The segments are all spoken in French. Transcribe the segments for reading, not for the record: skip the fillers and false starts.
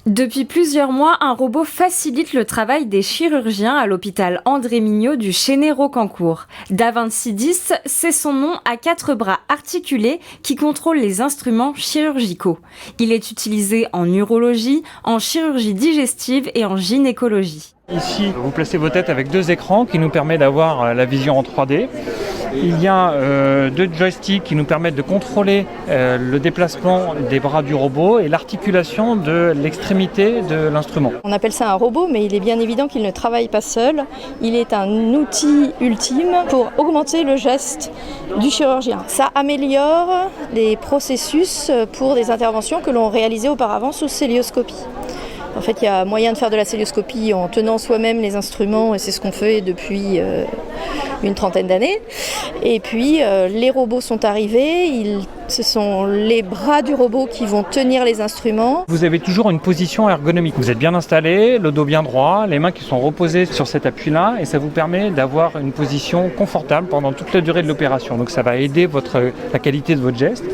Depuis plusieurs mois, un robot facilite le travail des chirurgiens à l'hôpital André Mignot du Chénet-Rocamcourt. Da2610, c'est son nom à 4 bras articulés qui contrôlent les instruments chirurgicaux. Il est utilisé en urologie, en chirurgie digestive et en gynécologie. Ici, vous placez vos têtes avec 2 écrans qui nous permettent d'avoir la vision en 3D. Il y a 2 joysticks qui nous permettent de contrôler le déplacement des bras du robot et l'articulation de l'extrémité de l'instrument. On appelle ça un robot, mais il est bien évident qu'il ne travaille pas seul. Il est un outil ultime pour augmenter le geste du chirurgien. Ça améliore les processus pour des interventions que l'on réalisait auparavant sous cœlioscopie. En fait, il y a moyen de faire de la cœlioscopie en tenant soi-même les instruments, et c'est ce qu'on fait depuis une trentaine d'années. Et puis, les robots sont arrivés, ce sont les bras du robot qui vont tenir les instruments. Vous avez toujours une position ergonomique. Vous êtes bien installé, le dos bien droit, les mains qui sont reposées sur cet appui-là, et ça vous permet d'avoir une position confortable pendant toute la durée de l'opération. Donc ça va aider la qualité de votre geste.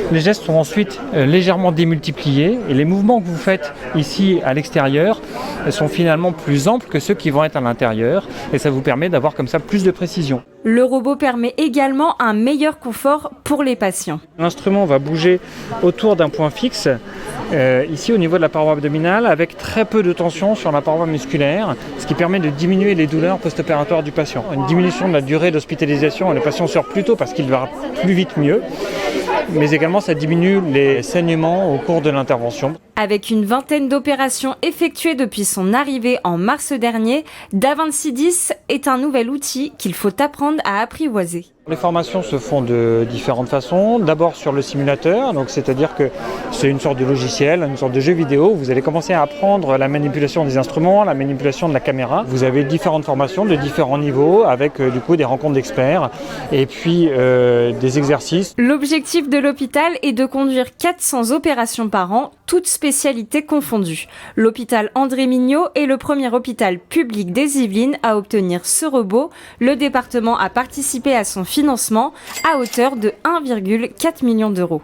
Les gestes sont ensuite légèrement démultipliés et les mouvements que vous faites ici à l'extérieur sont finalement plus amples que ceux qui vont être à l'intérieur et ça vous permet d'avoir comme ça plus de précision. Le robot permet également un meilleur confort pour les patients. L'instrument va bouger autour d'un point fixe, ici au niveau de la paroi abdominale, avec très peu de tension sur la paroi musculaire, ce qui permet de diminuer les douleurs post-opératoires du patient. Une diminution de la durée d'hospitalisation, le patient sort plus tôt parce qu'il va plus vite mieux, mais également ça diminue les saignements au cours de l'intervention. Avec une vingtaine d'opérations effectuées depuis son arrivée en mars dernier, Da2610 est un nouvel outil qu'il faut apprendre à apprivoiser. Les formations se font de différentes façons. D'abord sur le simulateur, donc c'est-à-dire que c'est une sorte de logiciel, une sorte de jeu vidéo. Vous allez commencer à apprendre la manipulation des instruments, la manipulation de la caméra. Vous avez différentes formations de différents niveaux avec du coup des rencontres d'experts et puis des exercices. L'objectif de l'hôpital est de conduire 400 opérations par an, toutes spécialités confondues. L'hôpital André Mignot est le premier hôpital public des Yvelines à obtenir ce robot. Le département a participé à son financement à hauteur de 1,4 million d'euros.